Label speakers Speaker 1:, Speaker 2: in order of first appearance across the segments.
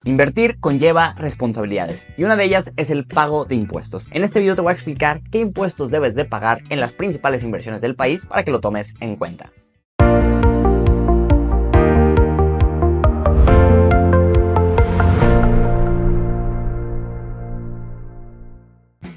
Speaker 1: Invertir conlleva responsabilidades y una de ellas es el pago de impuestos. En este video te voy a explicar qué impuestos debes de pagar en las principales inversiones del país para que lo tomes en cuenta.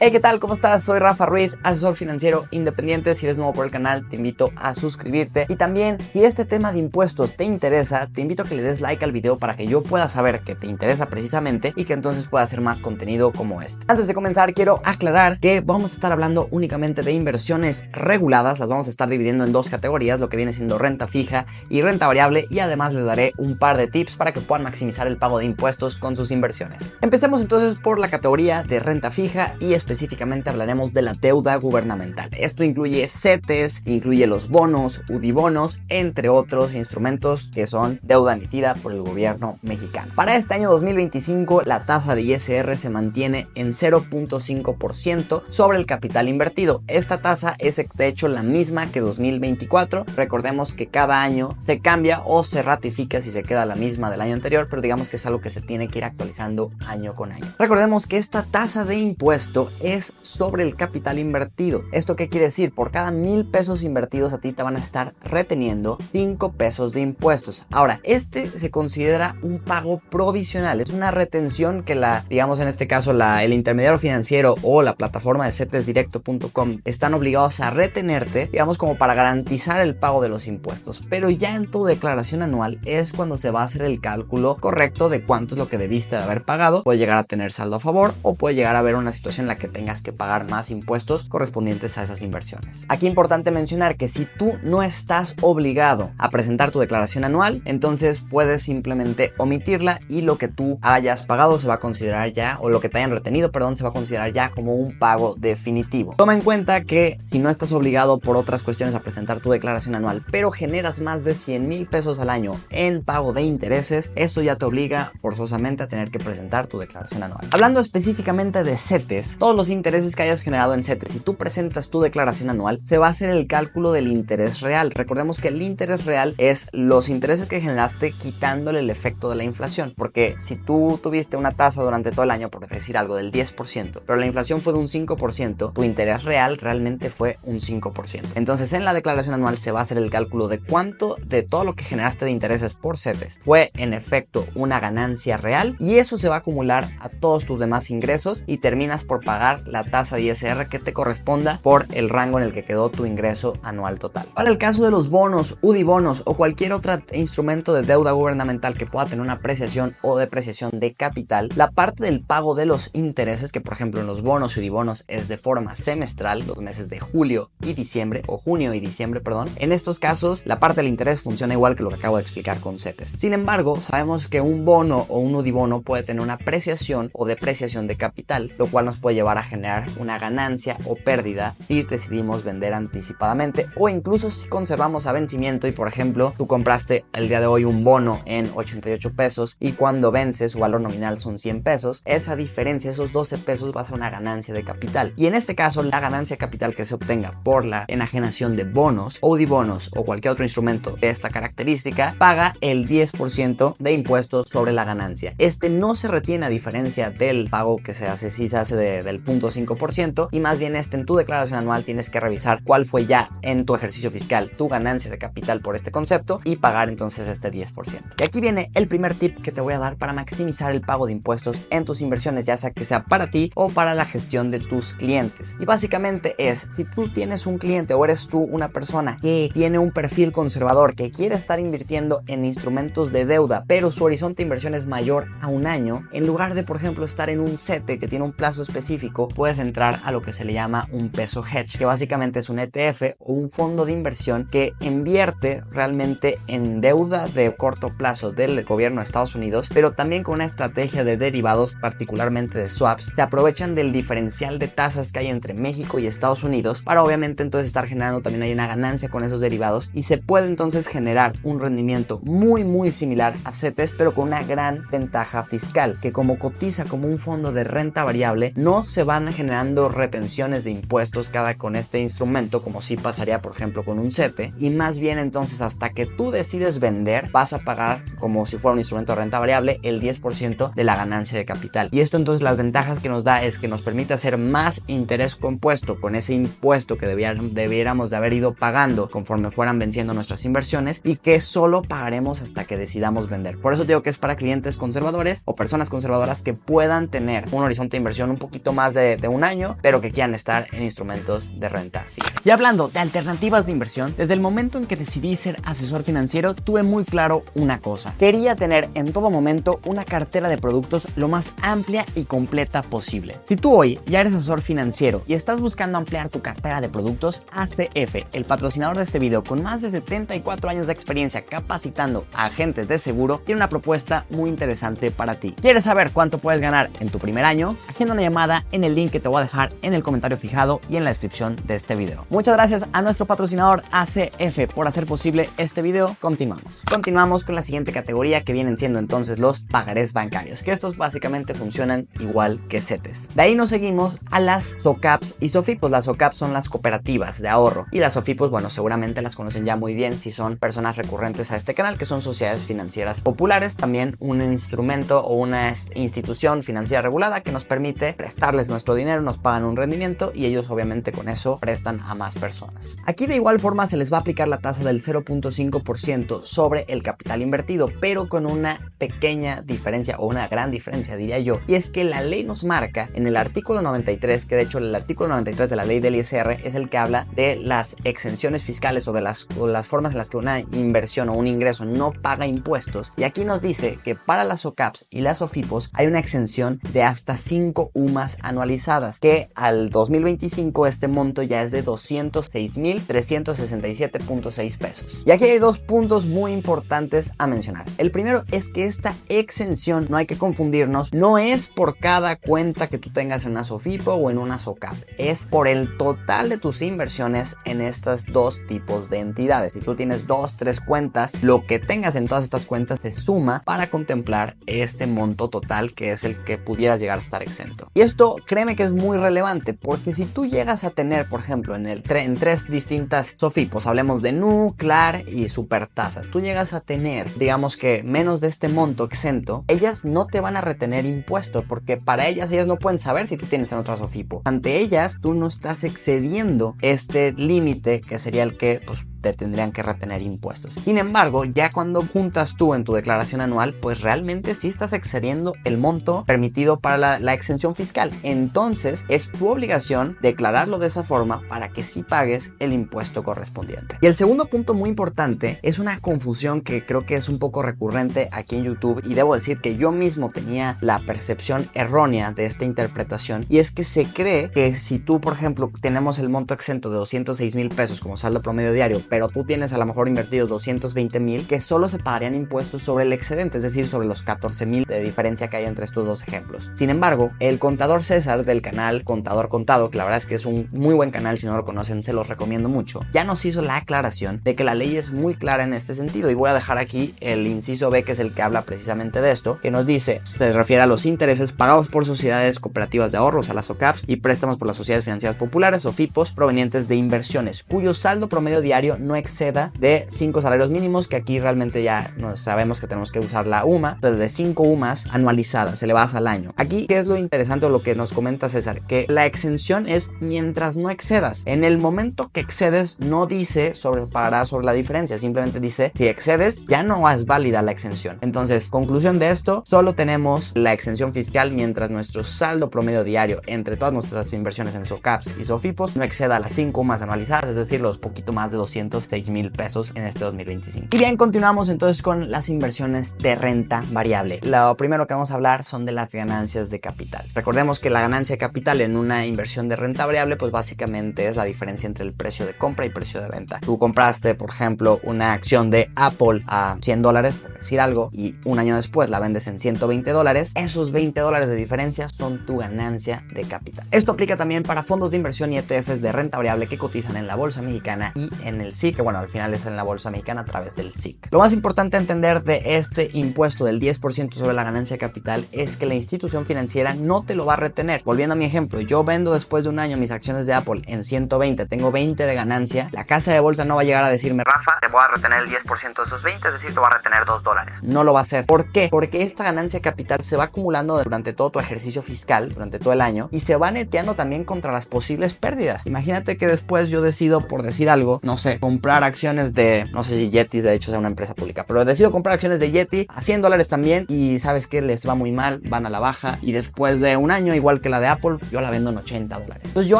Speaker 1: Hey, ¿qué tal? ¿Cómo estás? Soy Rafa Ruiz, asesor financiero independiente. Si eres nuevo por el canal, te invito a suscribirte. Y también, si este tema de impuestos te interesa, te invito a que le des like al video para que yo pueda saber que te interesa precisamente y que entonces pueda hacer más contenido como este. Antes de comenzar, quiero aclarar que vamos a estar hablando únicamente de inversiones reguladas. Las vamos a estar dividiendo en dos categorías, lo que viene siendo renta fija y renta variable. Y además les daré un par de tips para que puedan maximizar el pago de impuestos con sus inversiones. Empecemos entonces por la categoría de renta fija y específicamente hablaremos de la deuda gubernamental. Esto incluye CETES, incluye los bonos, UDIbonos, entre otros instrumentos que son deuda emitida por el gobierno mexicano. Para este año 2025, la tasa de ISR se mantiene en 0.5% sobre el capital invertido. Esta tasa es de hecho la misma que 2024. Recordemos que cada año se cambia o se ratifica si se queda la misma del año anterior, pero digamos que es algo que se tiene que ir actualizando año con año. Recordemos que esta tasa de impuesto es sobre el capital invertido. ¿Esto qué quiere decir? Por cada 1,000 pesos invertidos a ti te van a estar reteniendo 5 pesos de impuestos. Ahora, este se considera un pago provisional. Es una retención que digamos en este caso el intermediario financiero o la plataforma de cetesdirecto.com están obligados a retenerte, digamos como para garantizar el pago de los impuestos. Pero ya en tu declaración anual es cuando se va a hacer el cálculo correcto de cuánto es lo que debiste de haber pagado. Puede llegar a tener saldo a favor o puede llegar a haber una situación en la que tengas que pagar más impuestos correspondientes a esas inversiones. Aquí es importante mencionar que si tú no estás obligado a presentar tu declaración anual, entonces puedes simplemente omitirla y lo que tú hayas pagado se va a considerar ya, o lo que te hayan retenido, perdón, se va a considerar ya como un pago definitivo. Toma en cuenta que si no estás obligado por otras cuestiones a presentar tu declaración anual, pero generas más de 100,000 pesos al año en pago de intereses, eso ya te obliga forzosamente a tener que presentar tu declaración anual. Hablando específicamente de CETES, todos los intereses que hayas generado en CETES, si tú presentas tu declaración anual, se va a hacer el cálculo del interés real. Recordemos que el interés real es los intereses que generaste quitándole el efecto de la inflación, porque si tú tuviste una tasa durante todo el año, por decir algo, del 10%, pero la inflación fue de un 5%, tu interés real realmente fue un 5%. Entonces en la declaración anual se va a hacer el cálculo de cuánto de todo lo que generaste de intereses por CETES fue en efecto una ganancia real, y eso se va a acumular a todos tus demás ingresos y terminas por pagar la tasa de ISR que te corresponda por el rango en el que quedó tu ingreso anual total. Para el caso de los bonos, UDIbonos o cualquier otro instrumento de deuda gubernamental que pueda tener una apreciación o depreciación de capital, la parte del pago de los intereses, que por ejemplo en los bonos y UDIbonos es de forma semestral, los meses de julio y diciembre, o junio y diciembre, perdón, en estos casos la parte del interés funciona igual que lo que acabo de explicar con CETES. Sin embargo, sabemos que un bono o un UDIbono puede tener una apreciación o depreciación de capital, lo cual nos puede llevar a generar una ganancia o pérdida si decidimos vender anticipadamente, o incluso si conservamos a vencimiento y por ejemplo tú compraste el día de hoy un bono en 88 pesos y cuando vence su valor nominal son 100 pesos, esa diferencia, esos 12 pesos va a ser una ganancia de capital, y en este caso la ganancia de capital que se obtenga por la enajenación de bonos o UDIbonos o cualquier otro instrumento de esta característica paga el 10% de impuestos sobre la ganancia. Este no se retiene a diferencia del pago que se hace si se hace del 0.5%, y más bien en tu declaración anual tienes que revisar cuál fue ya en tu ejercicio fiscal tu ganancia de capital por este concepto y pagar entonces este 10%. Y aquí viene el primer tip que te voy a dar para maximizar el pago de impuestos en tus inversiones, ya sea que sea para ti o para la gestión de tus clientes. Y básicamente es, si tú tienes un cliente o eres tú una persona que tiene un perfil conservador, que quiere estar invirtiendo en instrumentos de deuda, pero su horizonte de inversión es mayor a un año, en lugar de por ejemplo estar en un CETE que tiene un plazo específico, puedes entrar a lo que se le llama un peso hedge, que básicamente es un ETF o un fondo de inversión que invierte realmente en deuda de corto plazo del gobierno de Estados Unidos, pero también con una estrategia de derivados, particularmente de swaps. Se aprovechan del diferencial de tasas que hay entre México y Estados Unidos para obviamente entonces estar generando también hay una ganancia con esos derivados, y se puede entonces generar un rendimiento muy similar a CETES, pero con una gran ventaja fiscal, que como cotiza como un fondo de renta variable, no se se van generando retenciones de impuestos cada con este instrumento, como si pasaría por ejemplo con un CETE, y más bien entonces hasta que tú decides vender vas a pagar como si fuera un instrumento de renta variable el 10% de la ganancia de capital. Y esto entonces las ventajas que nos da es que nos permite hacer más interés compuesto con ese impuesto que debiéramos de haber ido pagando conforme fueran venciendo nuestras inversiones, y que solo pagaremos hasta que decidamos vender. Por eso digo que es para clientes conservadores o personas conservadoras que puedan tener un horizonte de inversión un poquito más de un año, pero que quieran estar en instrumentos de renta fija. Y hablando de alternativas de inversión, desde el momento en que decidí ser asesor financiero, tuve muy claro una cosa: quería tener en todo momento una cartera de productos lo más amplia y completa posible. Si tú hoy ya eres asesor financiero y estás buscando ampliar tu cartera de productos, ACF, el patrocinador de este video con más de 74 años de experiencia capacitando a agentes de seguro, tiene una propuesta muy interesante para ti. ¿Quieres saber cuánto puedes ganar en tu primer año? Agenda una llamada en el link que te voy a dejar en el comentario fijado y en la descripción de este video. Muchas gracias a nuestro patrocinador ACF por hacer posible este video. Continuamos con la siguiente categoría, que vienen siendo entonces los pagarés bancarios, que estos básicamente funcionan igual que CETES. De ahí nos seguimos a las SOCAPs y SOFIPOS. Las SOCAPs son las cooperativas de ahorro, y las SOFIPOS, bueno, seguramente las conocen ya muy bien si son personas recurrentes a este canal, que son sociedades financieras populares, también un instrumento o una institución financiera regulada que nos permite prestarles nuestro dinero, nos pagan un rendimiento y ellos obviamente con eso prestan a más personas. Aquí de igual forma se les va a aplicar la tasa del 0.5% sobre el capital invertido, pero con una pequeña diferencia, o una gran diferencia diría yo, y es que la ley nos marca en el artículo 93, que de hecho el artículo 93 de la ley del ISR es el que habla de las exenciones fiscales o de las formas en las que una inversión o un ingreso no paga impuestos, y aquí nos dice que para las SOCAPs y las SOFIPOS hay una exención de hasta 5 UMAS anualizadas, que al 2025 este monto ya es de 206,367.6 pesos. Y aquí hay dos puntos muy importantes a mencionar. El primero es que esta exención, no hay que confundirnos, no es por cada cuenta que tú tengas en una SOFIPO o en una SOCAP, es por el total de tus inversiones en estos dos tipos de entidades. Si tú tienes 2, 3 cuentas, lo que tengas en todas estas cuentas se suma para contemplar este monto total, que es el que pudieras llegar a estar exento. Y esto, créeme que es muy relevante, porque si tú llegas a tener, por ejemplo, en 3 distintas SOFIPOS, hablemos de NU, CLAR y Supertasas, tú llegas a tener, digamos que menos de este monto exento, ellas no te van a retener impuestos, porque para ellas no pueden saber si tú tienes en otra SOFIPO. Ante ellas, tú no estás excediendo este límite, que sería el que pues te tendrían que retener impuestos. Sin embargo, ya cuando juntas tú en tu declaración anual, pues realmente sí estás excediendo el monto permitido para la exención fiscal. Entonces es tu obligación declararlo de esa forma para que sí pagues el impuesto correspondiente. Y el segundo punto muy importante es una confusión que creo que es un poco recurrente aquí en YouTube, y debo decir que yo mismo tenía la percepción errónea de esta interpretación, y es que se cree que si tú, por ejemplo, tenemos el monto exento de 206,000 pesos como saldo promedio diario, pero tú tienes a lo mejor invertidos 220,000, que solo se pagarían impuestos sobre el excedente, es decir, sobre los 14,000 de diferencia que hay entre estos dos ejemplos. Sin embargo, el contador César del canal Contador Contado, que la verdad es que es un muy buen canal, si no lo conocen se los recomiendo mucho, ya nos hizo la aclaración de que la ley es muy clara en este sentido, y voy a dejar aquí el inciso B, que es el que habla precisamente de esto, que nos dice, se refiere a los intereses pagados por sociedades cooperativas de ahorros, a las SOCAPs, y préstamos por las sociedades financieras populares o FIPOS provenientes de inversiones cuyo saldo promedio diario no exceda de 5 salarios mínimos, que aquí realmente ya no sabemos que tenemos que usar la UMA, entonces de 5 UMAs anualizadas, elevadas al año. Aquí, ¿qué es lo interesante o lo que nos comenta César? Que la exención es mientras no excedas. En el momento que excedes, no dice pagarás sobre la diferencia, simplemente dice si excedes, ya no es válida la exención. Entonces, conclusión de esto, solo tenemos la exención fiscal mientras nuestro saldo promedio diario entre todas nuestras inversiones en SOCAPs y SOFIPOS no exceda las 5 UMAs anualizadas, es decir, los poquito más de 206,000 pesos en este 2025. Y bien, continuamos entonces con las inversiones de renta variable. Lo primero que vamos a hablar son de las ganancias de capital. Recordemos que la ganancia de capital en una inversión de renta variable pues básicamente es la diferencia entre el precio de compra y precio de venta. Tú compraste, por ejemplo, una acción de Apple a $100, por decir algo, y un año después la vendes en $120. Esos $20 de diferencia son tu ganancia de capital. Esto aplica también para fondos de inversión y ETFs de renta variable que cotizan en la bolsa mexicana y en el SIC, que bueno, al final es en la bolsa mexicana a través del SIC. Lo más importante a entender de este impuesto del 10% sobre la ganancia de capital es que la institución financiera no te lo va a retener. Volviendo a mi ejemplo, yo vendo después de un año mis acciones de Apple en 120, tengo 20 de ganancia, la casa de bolsa no va a llegar a decirme, Rafa, te voy a retener el 10% de esos 20, es decir, te voy a retener $2. No lo va a hacer. ¿Por qué? Porque esta ganancia de capital se va acumulando durante todo tu ejercicio fiscal, durante todo el año, y se va neteando también contra las posibles pérdidas. Imagínate que después yo decido, por decir algo, no sé, comprar acciones de, no sé si Yeti de hecho sea una empresa pública, pero decido comprar acciones de Yeti a $100 también, y sabes que les va muy mal, van a la baja, y después de un año, igual que la de Apple, yo la vendo en $80. Entonces yo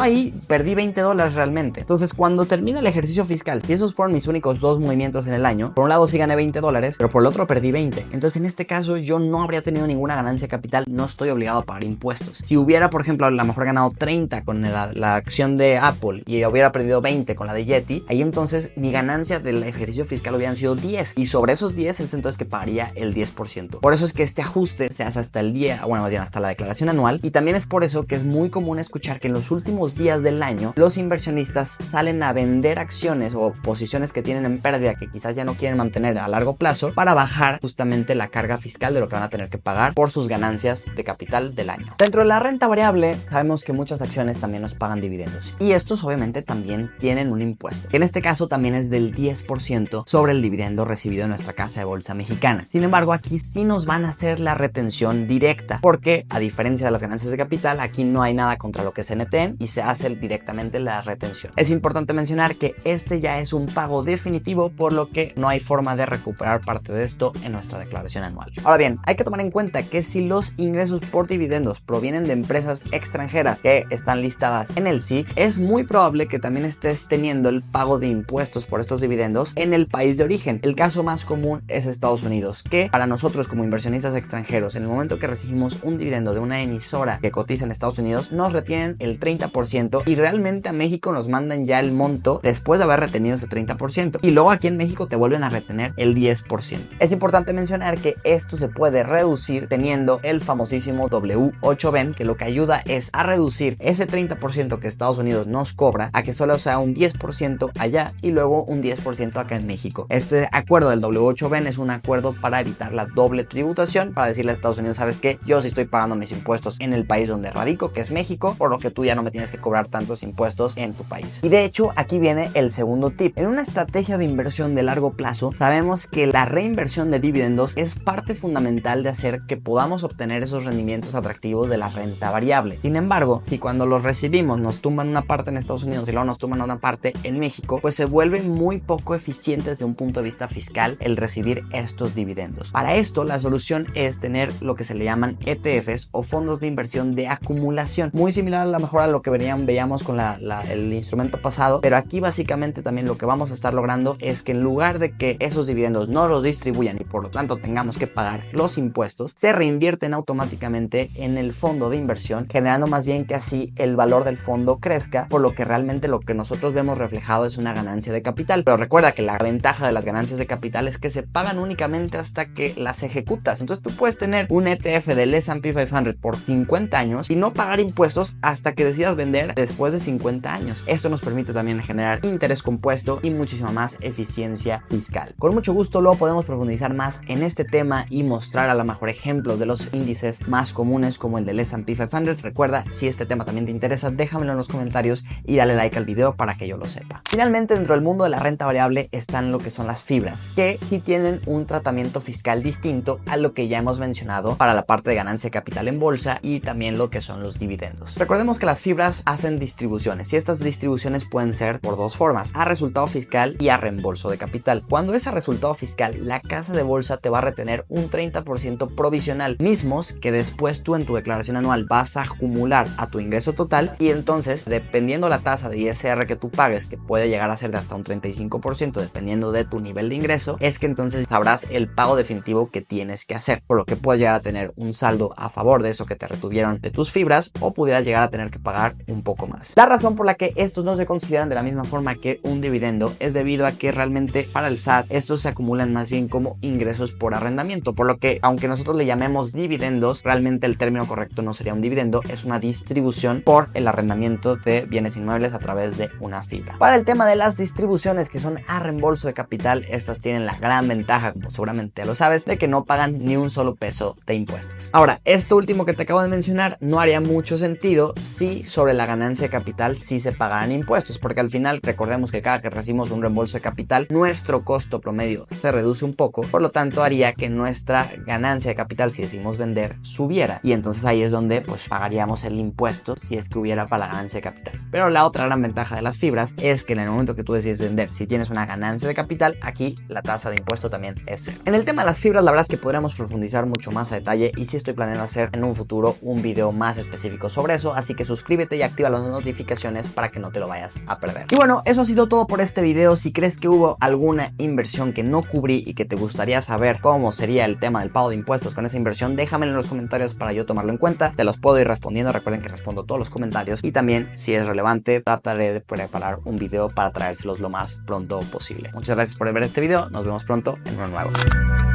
Speaker 1: ahí perdí $20 realmente. Entonces cuando termina el ejercicio fiscal, si esos fueron mis únicos dos movimientos en el año, por un lado sí gané $20, pero por el otro perdí 20. Entonces en este caso yo no habría tenido ninguna ganancia de capital, no estoy obligado a pagar impuestos. Si hubiera, por ejemplo, a lo mejor ganado 30 con la acción de Apple y hubiera perdido 20 con la de Yeti, ahí entonces mi ganancia del ejercicio fiscal hubieran sido 10, y sobre esos 10 es entonces que pagaría el 10%. Por eso es que este ajuste se hace hasta el día, bueno, más bien hasta la declaración anual, y también es por eso que es muy común escuchar que en los últimos días del año los inversionistas salen a vender acciones o posiciones que tienen en pérdida que quizás ya no quieren mantener a largo plazo para bajar justamente la carga fiscal de lo que van a tener que pagar por sus ganancias de capital del año. Dentro de la renta variable sabemos que muchas acciones también nos pagan dividendos, y estos obviamente también tienen un impuesto, que en este caso también es del 10% sobre el dividendo recibido en nuestra casa de bolsa mexicana. Sin embargo, aquí sí nos van a hacer la retención directa, porque a diferencia de las ganancias de capital, aquí no hay nada contra lo que se neteen y se hace directamente la retención. Es importante mencionar que este ya es un pago definitivo, por lo que no hay forma de recuperar parte de esto en nuestra declaración anual. Ahora bien, hay que tomar en cuenta que si los ingresos por dividendos provienen de empresas extranjeras que están listadas en el SIC, es muy probable que también estés teniendo el pago de impuestos por estos dividendos en el país de origen. El caso más común es Estados Unidos, que para nosotros como inversionistas extranjeros, en el momento que recibimos un dividendo de una emisora que cotiza en Estados Unidos, nos retienen el 30%, y realmente a México nos mandan ya el monto después de haber retenido ese 30%, y luego aquí en México te vuelven a retener el 10%. Es importante mencionar que esto se puede reducir teniendo el famosísimo W8BEN, que lo que ayuda es a reducir ese 30% que Estados Unidos nos cobra a que solo sea un 10% allá y luego un 10% acá en México. Este acuerdo del W8BEN es un acuerdo para evitar la doble tributación, para decirle a Estados Unidos, sabes que yo sí estoy pagando mis impuestos en el país donde radico, que es México, por lo que tú ya no me tienes que cobrar tantos impuestos en tu país. Y de hecho aquí viene el segundo tip. En una estrategia de inversión de largo plazo sabemos que la reinversión de dividendos es parte fundamental de hacer que podamos obtener esos rendimientos atractivos de la renta variable. Sin embargo, si cuando los recibimos nos tumban una parte en Estados Unidos y luego nos tumban una parte en México, pues se vuelve muy poco eficiente desde un punto de vista fiscal el recibir estos dividendos. Para esto la solución es tener lo que se le llaman ETFs o fondos de inversión de acumulación, muy similar a lo mejor a lo que veíamos con el instrumento pasado, pero aquí básicamente también lo que vamos a estar logrando es que en lugar de que esos dividendos no los distribuyan y por lo tanto tengamos que pagar los impuestos, se reinvierten automáticamente en el fondo de inversión, generando más bien que así el valor del fondo crezca, por lo que realmente lo que nosotros vemos reflejado es una ganancia de capital. Pero recuerda que la ventaja de las ganancias de capital es que se pagan únicamente hasta que las ejecutas. Entonces tú puedes tener un ETF del S&P 500 por 50 años y no pagar impuestos hasta que decidas vender después de 50 años. Esto nos permite también generar interés compuesto y muchísima más eficiencia fiscal. Con mucho gusto luego podemos profundizar más en este tema y mostrar a lo mejor ejemplos de los índices más comunes como el del S&P 500. Recuerda, si este tema también te interesa, déjamelo en los comentarios y dale like al video para que yo lo sepa. Finalmente, dentro del mundo de la renta variable están lo que son las fibras, que sí tienen un tratamiento fiscal distinto a lo que ya hemos mencionado para la parte de ganancia de capital en bolsa y también lo que son los dividendos. Recordemos que las fibras hacen distribuciones y estas distribuciones pueden ser por dos formas: a resultado fiscal y a reembolso de capital. Cuando es a resultado fiscal, la casa de bolsa te va a retener un 30% provisional, mismos que después tú en tu declaración anual vas a acumular a tu ingreso total, y entonces dependiendo la tasa de ISR que tú pagues, que puede llegar a ser de hasta un 35% dependiendo de tu nivel de ingreso, es que entonces sabrás el pago definitivo que tienes que hacer, por lo que puedes llegar a tener un saldo a favor de eso que te retuvieron de tus fibras, o pudieras llegar a tener que pagar un poco más. La razón por la que estos no se consideran de la misma forma que un dividendo es debido a que realmente para el SAT estos se acumulan más bien como ingresos por arrendamiento, por lo que aunque nosotros le llamemos dividendos, realmente el término correcto no sería un dividendo, es una distribución por el arrendamiento de bienes inmuebles a través de una fibra. Para el tema de las distribuciones que son a reembolso de capital, estas tienen la gran ventaja, como seguramente ya lo sabes, de que no pagan ni un solo peso de impuestos. Ahora, esto último que te acabo de mencionar no haría mucho sentido si sobre la ganancia de capital sí se pagaran impuestos, porque al final recordemos que cada que recibimos un reembolso de capital, nuestro costo promedio se reduce un poco, por lo tanto haría que nuestra ganancia de capital, si decimos vender, subiera, y entonces ahí es donde pues pagaríamos el impuesto si es que hubiera para la ganancia de capital. Pero la otra gran ventaja de las fibras es que en el momento que tú decides vender, si tienes una ganancia de capital, aquí la tasa de impuesto también es cero. En el tema de las fibras, la verdad es que podríamos profundizar mucho más a detalle y sí estoy planeando hacer en un futuro un video más específico sobre eso, así que suscríbete y activa las notificaciones para que no te lo vayas a perder. Y bueno, eso ha sido todo por este video. Si crees que hubo alguna inversión que no cubrí y que te gustaría saber cómo sería el tema del pago de impuestos con esa inversión, déjamelo en los comentarios para yo tomarlo en cuenta. Te los puedo ir respondiendo. Recuerden que respondo todos los comentarios y también, si es relevante, trataré de preparar un video para traérselos lo más pronto posible. Muchas gracias por ver este video. Nos vemos pronto en uno nuevo.